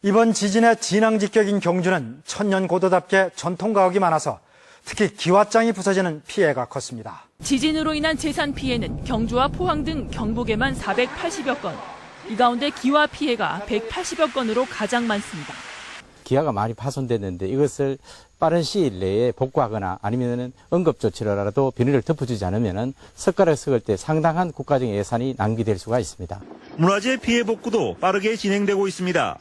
이번 지진의 진앙지격인 경주는 천년고도답게 전통가옥이 많아서 특히 기와장이 부서지는 피해가 컸습니다. 지진으로 인한 재산 피해는 경주와 포항 등 경북에만 480여 건. 이 가운데 기와 피해가 180여 건으로 가장 많습니다. 기와가 많이 파손됐는데 이것을 빠른 시일 내에 복구하거나 아니면 응급조치로라도 비닐을 덮어주지 않으면 석가를 썩을 때 상당한 국가적인 예산이 낭비될 수가 있습니다. 문화재 피해 복구도 빠르게 진행되고 있습니다.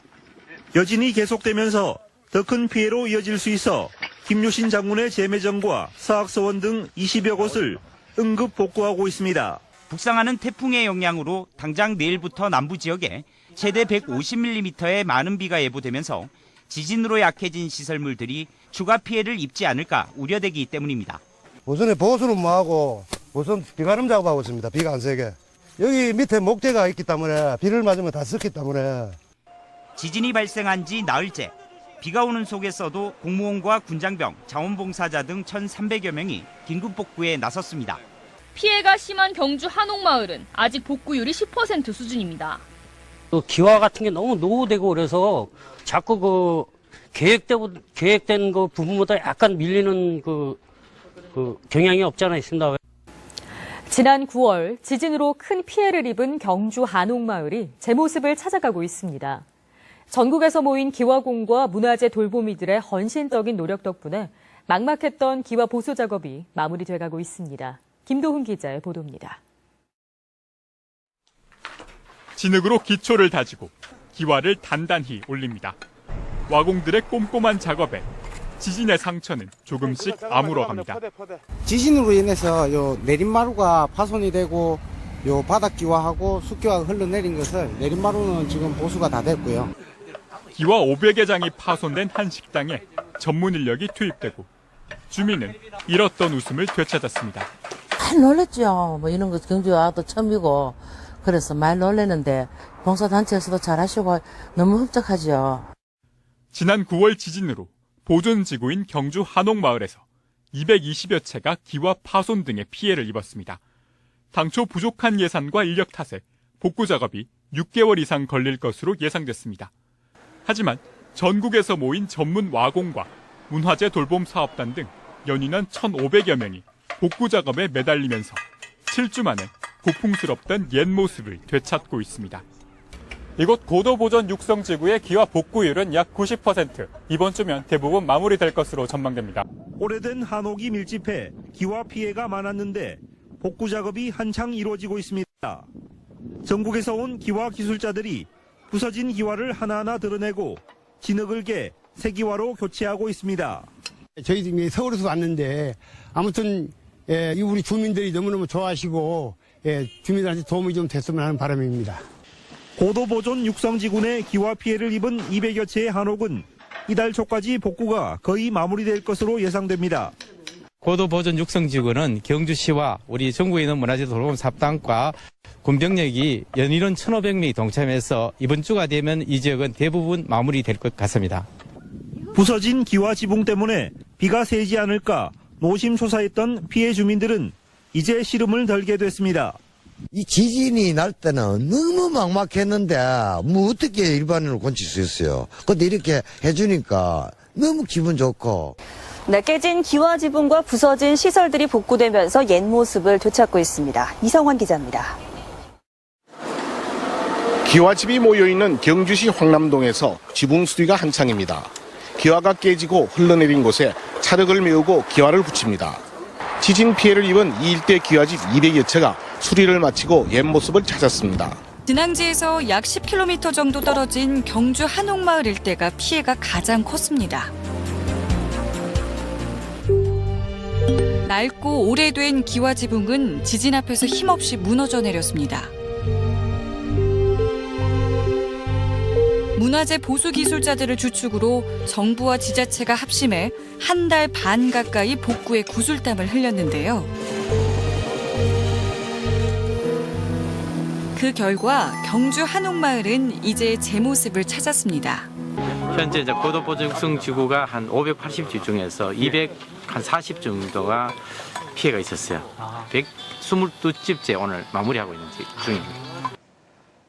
여진이 계속되면서 더 큰 피해로 이어질 수 있어 김유신 장군의 재매정과 사학서원 등 20여 곳을 응급 복구하고 있습니다. 북상하는 태풍의 영향으로 당장 내일부터 남부 지역에 최대 150mm의 많은 비가 예보되면서 지진으로 약해진 시설물들이 추가 피해를 입지 않을까 우려되기 때문입니다. 우선에 보수는 뭐하고 우선 비가름 작업하고 있습니다. 비가 안 세게. 여기 밑에 목재가 있기 때문에 비를 맞으면 다 썩기 때문에. 지진이 발생한 지 나흘째. 비가 오는 속에서도 공무원과 군장병, 자원봉사자 등 1,300여 명이 긴급 복구에 나섰습니다. 피해가 심한 경주 한옥마을은 아직 복구율이 10% 수준입니다. 기와 같은 게 너무 노후되고 그래서 자꾸 계획된 그 부분보다 약간 밀리는 경향이 없지 않아 있습니다. 지난 9월 지진으로 큰 피해를 입은 경주 한옥마을이 제 모습을 찾아가고 있습니다. 전국에서 모인 기와공과 문화재 돌보미들의 헌신적인 노력 덕분에 막막했던 기와 보수 작업이 마무리돼가고 있습니다. 김도훈 기자의 보도입니다. 진흙으로 기초를 다지고 기와를 단단히 올립니다. 와공들의 꼼꼼한 작업에 지진의 상처는 조금씩 아물어갑니다. 지진으로 인해서 요 내림마루가 파손이 되고 요 바닥기와하고 숲기와가 흘러내린 것을 내림마루는 지금 보수가 다 됐고요. 기와 500여 장이 파손된 한 식당에 전문 인력이 투입되고 주민은 잃었던 웃음을 되찾았습니다. 많이 놀랬죠. 뭐 이런 거 경주 와도 처음이고 그래서 많이 놀랬는데 봉사단체에서도 잘하시고 너무 흡족하죠. 지난 9월 지진으로 보존지구인 경주 한옥마을에서 220여 채가 기와 파손 등의 피해를 입었습니다. 당초 부족한 예산과 인력 탓에 복구 작업이 6개월 이상 걸릴 것으로 예상됐습니다. 하지만 전국에서 모인 전문 와공과 문화재 돌봄 사업단 등 연인원 1,500여 명이 복구 작업에 매달리면서 7주 만에 고풍스럽던 옛 모습을 되찾고 있습니다. 이곳 고도보존 육성지구의 기와 복구율은 약 90%, 이번 주면 대부분 마무리될 것으로 전망됩니다. 오래된 한옥이 밀집해 기와 피해가 많았는데 복구 작업이 한창 이루어지고 있습니다. 전국에서 온 기와 기술자들이 부서진 기와를 하나하나 드러내고 진흙을 깨 새 기와로 교체하고 있습니다. 저희 지금 서울에서 왔는데 아무튼 우리 주민들이 너무너무 좋아하시고 주민들한테 도움이 좀 됐으면 하는 바람입니다. 고도보존 육성지구 내 기와 피해를 입은 200여 채의 한옥은 이달 초까지 복구가 거의 마무리될 것으로 예상됩니다. 고도보존 육성지구는 경주시와 우리 전국에 있는 문화재 돌봄 사업단과 군병력이 연인원 1,500명이 동참해서 이번 주가 되면 이 지역은 대부분 마무리될 것 같습니다. 부서진 기와 지붕 때문에 비가 새지 않을까 노심초사했던 피해 주민들은 이제 시름을 덜게 됐습니다. 이 지진이 날 때는 너무 막막했는데 뭐 어떻게 일반인으로 고칠 수 있어요. 근데 이렇게 해주니까 너무 기분 좋고. 네, 깨진 기와 지붕과 부서진 시설들이 복구되면서 옛 모습을 되찾고 있습니다. 이성환 기자입니다. 기와집이 모여있는 경주시 황남동에서 지붕 수리가 한창입니다. 기와가 깨지고 흘러내린 곳에 찰흙을 메우고 기와를 붙입니다. 지진 피해를 입은 이 일대 기와집 200여 채가 수리를 마치고 옛 모습을 찾았습니다. 진앙지에서 약 10km 정도 떨어진 경주 한옥마을 일대가 피해가 가장 컸습니다. 낡고 오래된 기와 지붕은 지진 앞에서 힘없이 무너져 내렸습니다. 문화재 보수 기술자들을 주축으로 정부와 지자체가 합심해 한 달 반 가까이 복구에 구슬땀을 흘렸는데요. 그 결과 경주 한옥마을은 이제 제 모습을 찾았습니다. 현재 고도보존 육성지구가 한 580주 중에서 240 정도가 피해가 있었어요. 122집째 오늘 마무리하고 있는 중입니다.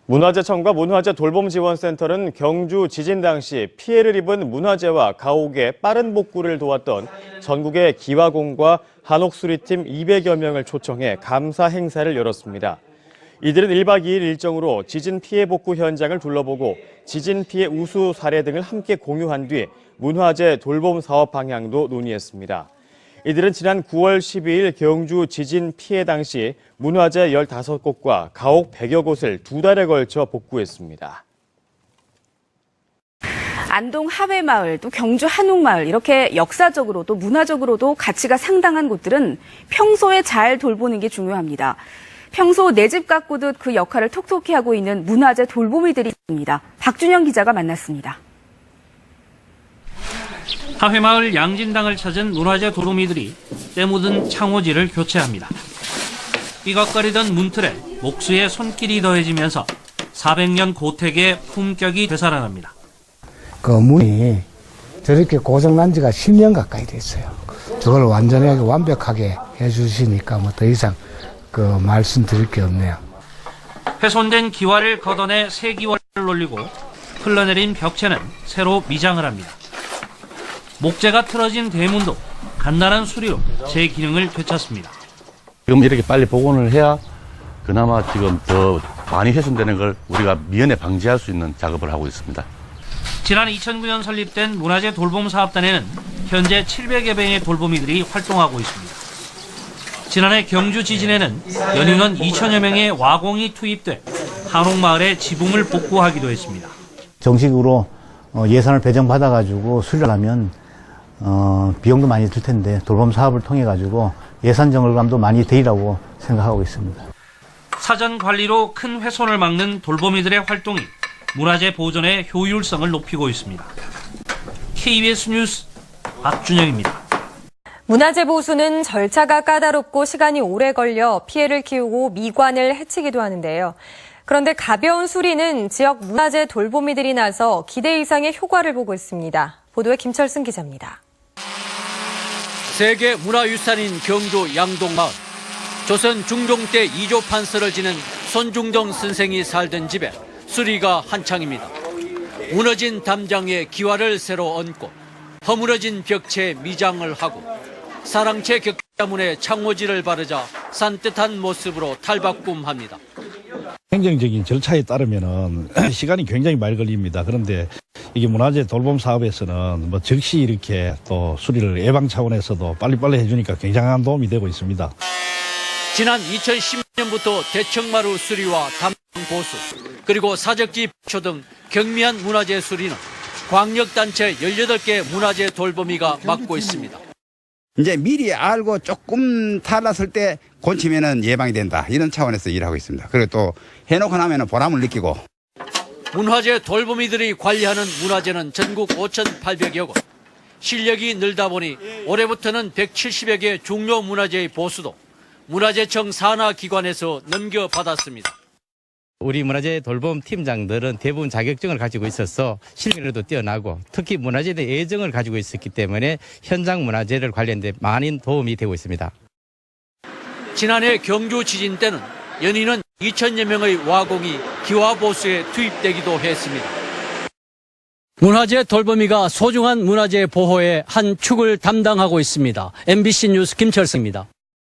문화재청과 문화재돌봄지원센터는 경주 지진 당시 피해를 입은 문화재와 가옥의 빠른 복구를 도왔던 전국의 기와공과 한옥수리팀 200여 명을 초청해 감사 행사를 열었습니다. 이들은 1박 2일 일정으로 지진 피해 복구 현장을 둘러보고 지진 피해 우수 사례 등을 함께 공유한 뒤 문화재 돌봄 사업 방향도 논의했습니다. 이들은 지난 9월 12일 경주 지진 피해 당시 문화재 15곳과 가옥 100여 곳을 2달에 걸쳐 복구했습니다. 안동 하회마을, 또 경주 한옥마을 이렇게 역사적으로도 문화적으로도 가치가 상당한 곳들은 평소에 잘 돌보는 게 중요합니다. 평소 내 집 가꾸듯 그 역할을 톡톡히 하고 있는 문화재 돌보미들이 있습니다. 박준영 기자가 만났습니다. 하회마을 양진당을 찾은 문화재 도루미들이 때 묻은 창호지를 교체합니다. 삐걱거리던 문틀에 목수의 손길이 더해지면서 400년 고택의 품격이 되살아납니다. 그 문이 저렇게 고장난 지가 10년 가까이 됐어요. 저걸 완전하게 완벽하게 해주시니까 뭐 더 이상 그 말씀드릴 게 없네요. 훼손된 기와를 걷어내 새 기와를 올리고 흘러내린 벽체는 새로 미장을 합니다. 목재가 틀어진 대문도 간단한 수리로 제 기능을 되찾습니다. 지금 이렇게 빨리 복원을 해야 그나마 지금 더 많이 훼손되는 걸 우리가 미연에 방지할 수 있는 작업을 하고 있습니다. 지난 2009년 설립된 문화재 돌봄 사업단에는 현재 700여 명의 돌보미들이 활동하고 있습니다. 지난해 경주 지진에는 연인원 2천여 명의 와공이 투입돼 한옥마을의 지붕을 복구하기도 했습니다. 정식으로 예산을 배정받아가지고 수리를 하면 비용도 많이 들 텐데 돌봄 사업을 통해 가지고 예산 정월감도 많이 되리라고 생각하고 있습니다. 사전 관리로 큰 훼손을 막는 돌보미들의 활동이 문화재 보존의 효율성을 높이고 있습니다. KBS 뉴스 박준영입니다. 문화재 보수는 절차가 까다롭고 시간이 오래 걸려 피해를 키우고 미관을 해치기도 하는데요. 그런데 가벼운 수리는 지역 문화재 돌보미들이 나서 기대 이상의 효과를 보고 있습니다. 보도에 김철승 기자입니다. 세계 문화유산인 경주 양동마을. 조선 중종 때 2조 판서를 지낸 손중동 선생이 살던 집에 수리가 한창입니다. 무너진 담장에 기와를 새로 얹고 허물어진 벽체에 미장을 하고 사랑채 격자문에 창호지를 바르자 산뜻한 모습으로 탈바꿈합니다. 행정적인 절차에 따르면은 시간이 굉장히 많이 걸립니다. 그런데 이게 문화재 돌봄 사업에서는 뭐 즉시 이렇게 또 수리를 예방 차원에서도 빨리빨리 해주니까 굉장한 도움이 되고 있습니다. 지난 2010년부터 대청마루 수리와 담장 보수, 그리고 사적지 표 등 경미한 문화재 수리는 광역단체 18개 문화재 돌보미가 맡고 있습니다. 이제 미리 알고 조금 탈났을 때 고치면은 예방이 된다. 이런 차원에서 일하고 있습니다. 그리고 또 해놓고 나면은 보람을 느끼고. 문화재 돌보미들이 관리하는 문화재는 전국 5,800여 곳. 실력이 늘다 보니 올해부터는 170여 개 중요 문화재의 보수도 문화재청 산하 기관에서 넘겨받았습니다. 우리 문화재 돌봄 팀장들은 대부분 자격증을 가지고 있어서 실력에도 뛰어나고 특히 문화재에 대한 애정을 가지고 있었기 때문에 현장 문화재를 관련된 많은 도움이 되고 있습니다. 지난해 경주 지진 때는 연인은 2천여 명의 와공이 기와 보수에 투입되기도 했습니다. 문화재 돌보미가 소중한 문화재 보호의 한 축을 담당하고 있습니다. MBC 뉴스 김철승입니다.